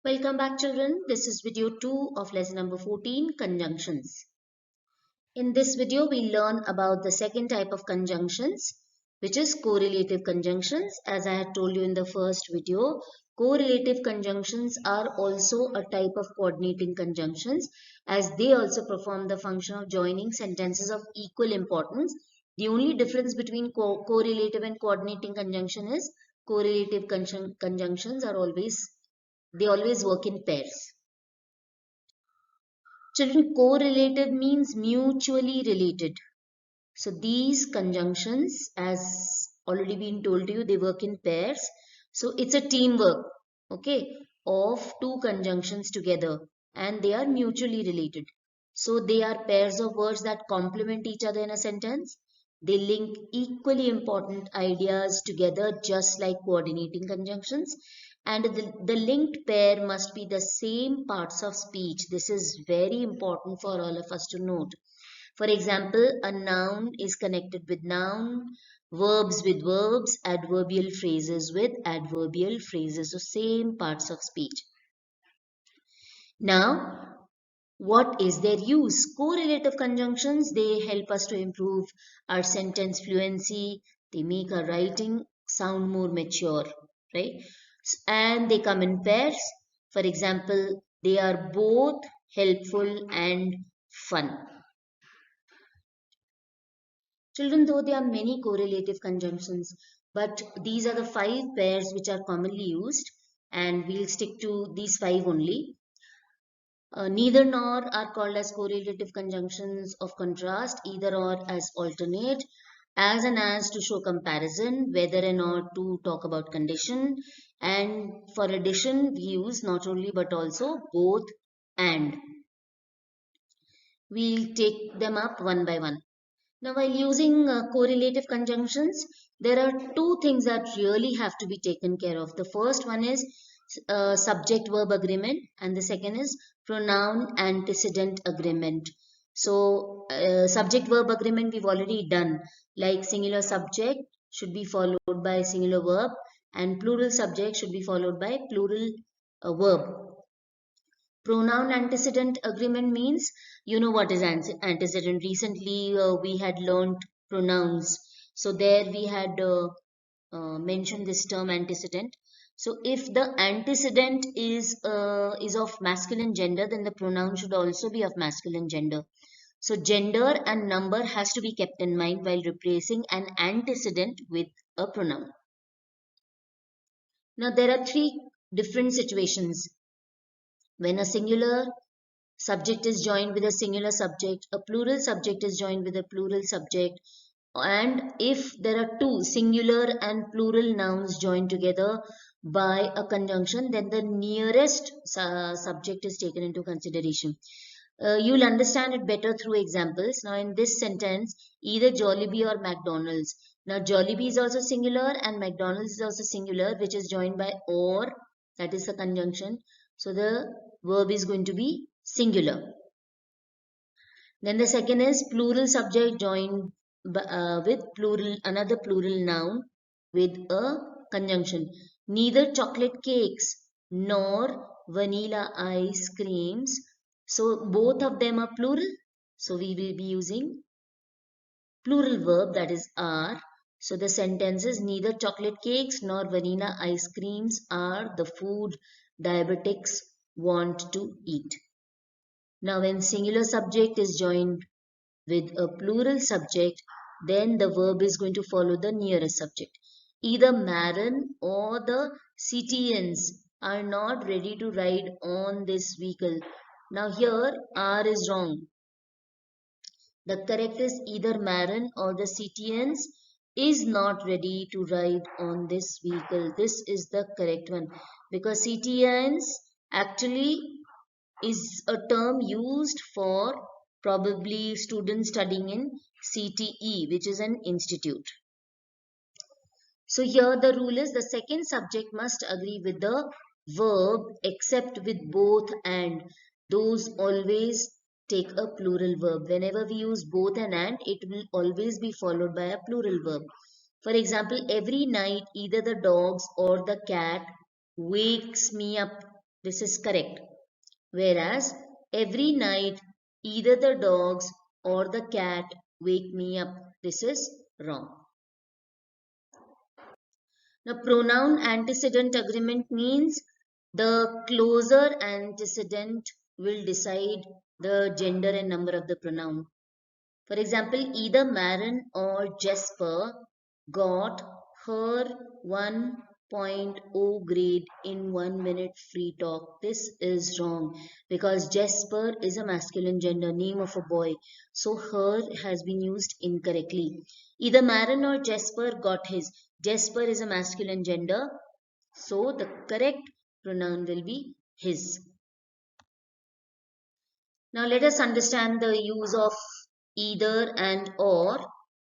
Welcome back, children. This is video 2 of lesson number 14, conjunctions. In this video, we learn about the second type of conjunctions, which is correlative conjunctions. As I had told you in the first video, correlative conjunctions are also a type of coordinating conjunctions, as they also perform the function of joining sentences of equal importance. The only difference between correlative and coordinating conjunction is correlative conjunctions are always work in pairs. Children, correlative means mutually related. So these conjunctions, as already been told to you, they work in pairs. So it's a teamwork, okay, of two conjunctions together, and they are mutually related. So they are pairs of words that complement each other in a sentence. They link equally important ideas together, just like coordinating conjunctions. And the linked pair must be the same parts of speech. This is very important for all of us to note. For example, a noun is connected with noun, verbs with verbs, adverbial phrases with adverbial phrases, so same parts of speech. Now, what is their use? Correlative conjunctions, they help us to improve our sentence fluency, they make our writing sound more mature, right? And they come in pairs. For example, they are both helpful and fun. Children, though there are many correlative conjunctions, but these are the 5 pairs which are commonly used, and we'll stick to these 5 only. Neither nor are called as correlative conjunctions of contrast, either or as alternate, as and as to show comparison, whether and or to talk about condition, and for addition we use not only but also both and. We'll take them up one by one. Now, while using correlative conjunctions, there are 2 things that really have to be taken care of. The first one is subject-verb agreement, and the second is pronoun-antecedent agreement. So, subject-verb agreement we've already done, like singular subject should be followed by singular verb, and plural subject should be followed by plural verb. Pronoun antecedent agreement means, you know what is antecedent. Recently we had learned pronouns, so there we had mentioned this term antecedent. So if the antecedent is of masculine gender, then the pronoun should also be of masculine gender. So gender and number has to be kept in mind while replacing an antecedent with a pronoun. Now there are 3 different situations when a singular subject is joined with a singular subject, a plural subject is joined with a plural subject, and if there are 2 singular and plural nouns joined together by a conjunction, then the nearest subject is taken into consideration. You'll understand it better through examples. Now in this sentence, either Jollibee or McDonald's. Now Jollibee is also singular and McDonald's is also singular, which is joined by or, that is the conjunction. So the verb is going to be singular. Then the second is plural subject joined with another plural noun with a conjunction. Neither chocolate cakes nor vanilla ice creams. So both of them are plural. So we will be using plural verb, that is are. So the sentence is neither chocolate cakes nor vanilla ice creams are the food diabetics want to eat. Now when singular subject is joined with a plural subject, then the verb is going to follow the nearest subject. Either Marin or the citizens are not ready to ride on this vehicle. Now here R is wrong. The correct is either Marin or the citizens is not ready to ride on this vehicle. This is the correct one, because citizens actually is a term used for probably students studying in CTE, which is an institute. So here the rule is the second subject must agree with the verb except with both and. Those always take a plural verb. Whenever we use both and, it will always be followed by a plural verb. For example, every night either the dogs or the cat wakes me up This is correct. Whereas every night either the dogs or the cat wake me up. This is wrong. Now, pronoun antecedent agreement means the closer antecedent will decide the gender and number of the pronoun. For example, either Maren or Jesper got her 1.0 grade in 1 minute free talk. This is wrong because Jesper is a masculine gender, name of a boy. So her has been used incorrectly. Either Maren or Jesper got his. Jesper is a masculine gender. So the correct pronoun will be his. Now let us understand the use of either and or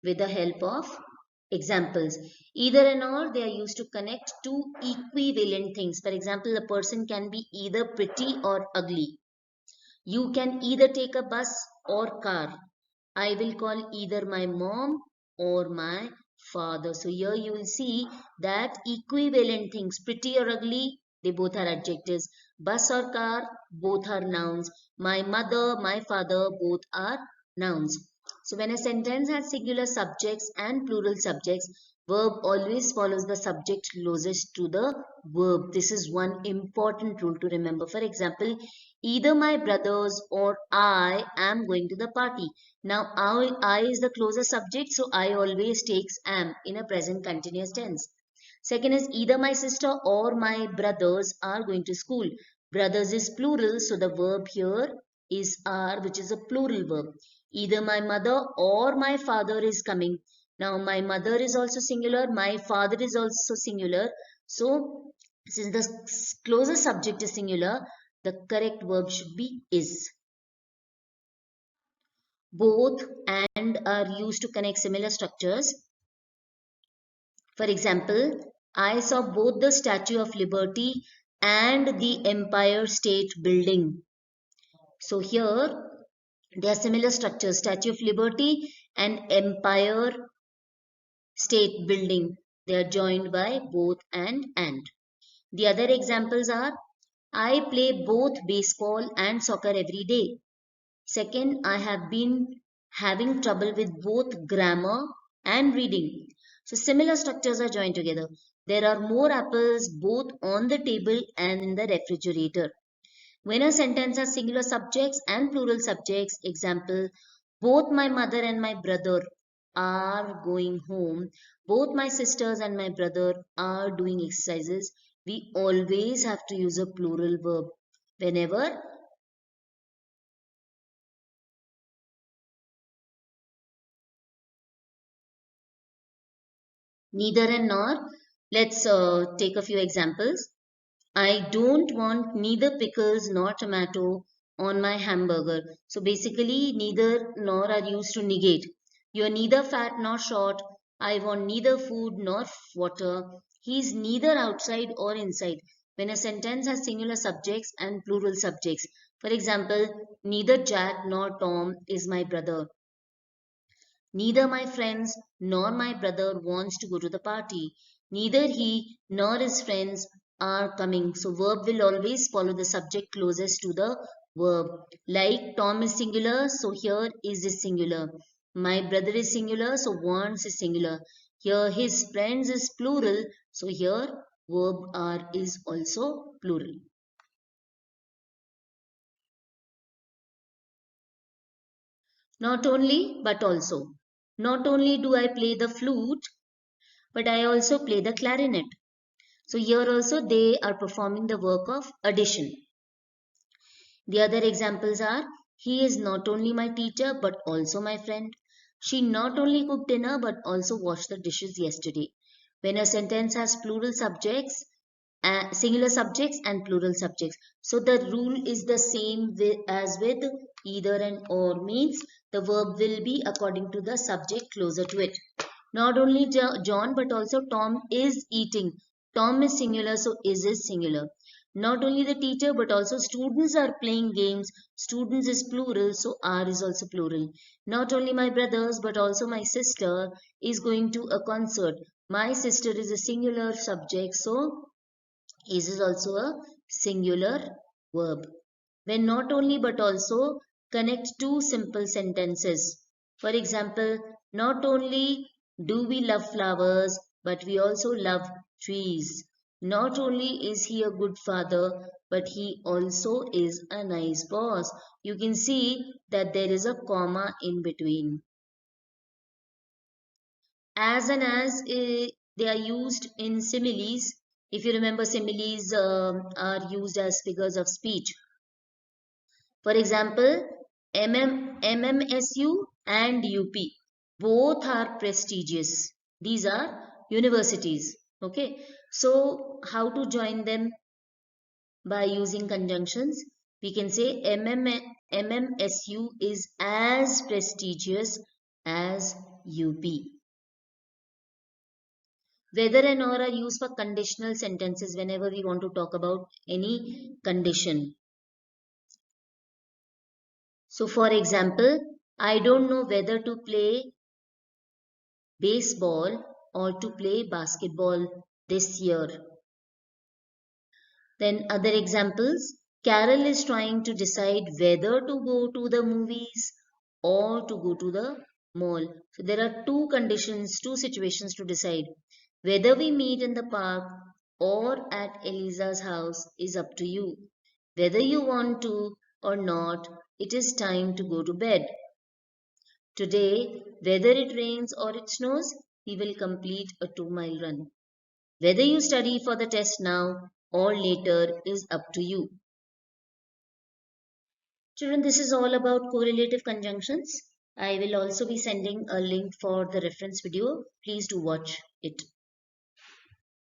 with the help of examples. Either and or, they are used to connect two equivalent things. For example, a person can be either pretty or ugly. You can either take a bus or car. I will call either my mom or my father. So here you will see that equivalent things, pretty or ugly, they both are adjectives. Bus or car, both are nouns. My mother, my father, both are nouns. So when a sentence has singular subjects and plural subjects, verb always follows the subject closest to the verb. This is one important rule to remember. For example, either my brothers or I am going to the party. Now, I is the closer subject, so I always takes am in a present continuous tense. Second is either my sister or my brothers are going to school. Brothers is plural, so the verb here is are, which is a plural verb. Either my mother or my father is coming. Now, my mother is also singular, my father is also singular. So, since the closer subject is singular, the correct verb should be is. Both and are used to connect similar structures. For example, I saw both the Statue of Liberty and the Empire State Building. So here there are similar structures, Statue of Liberty and Empire State Building. They are joined by both and. The other examples are I play both baseball and soccer every day. Second, I have been having trouble with both grammar and reading. So similar structures are joined together. There are more apples both on the table and in the refrigerator. When a sentence has singular subjects and plural subjects, example, both my mother and my brother are going home. Both my sisters and my brother are doing exercises. We always have to use a plural verb whenever neither and nor. Let's take a few examples. I don't want neither pickles nor tomato on my hamburger. So basically, neither nor are used to negate. You're neither fat nor short. I want neither food nor water. He's neither outside or inside. When a sentence has singular subjects and plural subjects. For example, neither Jack nor Tom is my brother. Neither my friends nor my brother wants to go to the party. Neither he nor his friends are coming. So verb will always follow the subject closest to the verb. Like Tom is singular, so here is singular. My brother is singular, so wants is singular. Here his friends is plural, so here verb are is also plural. Not only, but also. Not only do I play the flute, but I also play the clarinet. So here also they are performing the work of addition. The other examples are, he is not only my teacher but also my friend. She not only cooked dinner but also washed the dishes yesterday. When a sentence has plural subjects, singular subjects and plural subjects. So the rule is the same as with either and or, means the verb will be according to the subject closer to it. Not only John but also Tom is eating. Tom is singular, so is singular. Not only the teacher but also students are playing games. Students is plural, so are is also plural. Not only my brothers but also my sister is going to a concert. My sister is a singular subject, so is also a singular verb. When not only but also connect two simple sentences. For example, not only do we love flowers, but we also love trees. Not only is he a good father, but he also is a nice boss. You can see that there is a comma in between. As and as they are used in similes. If you remember, similes are used as figures of speech. For example, MMSU and UP both are prestigious. These are universities. Okay, so how to join them? By using conjunctions? We can say MMSU is as prestigious as UP. Whether and or are used for conditional sentences whenever we want to talk about any condition. So for example, I don't know whether to play baseball or to play basketball this year. Then other examples, Carol is trying to decide whether to go to the movies or to go to the mall. So there are two conditions, two situations to decide. Whether we meet in the park or at Elisa's house is up to you. Whether you want to or not, it is time to go to bed. Today, whether it rains or it snows, we will complete a 2-mile run. Whether you study for the test now or later is up to you. Children, this is all about correlative conjunctions. I will also be sending a link for the reference video. Please do watch it.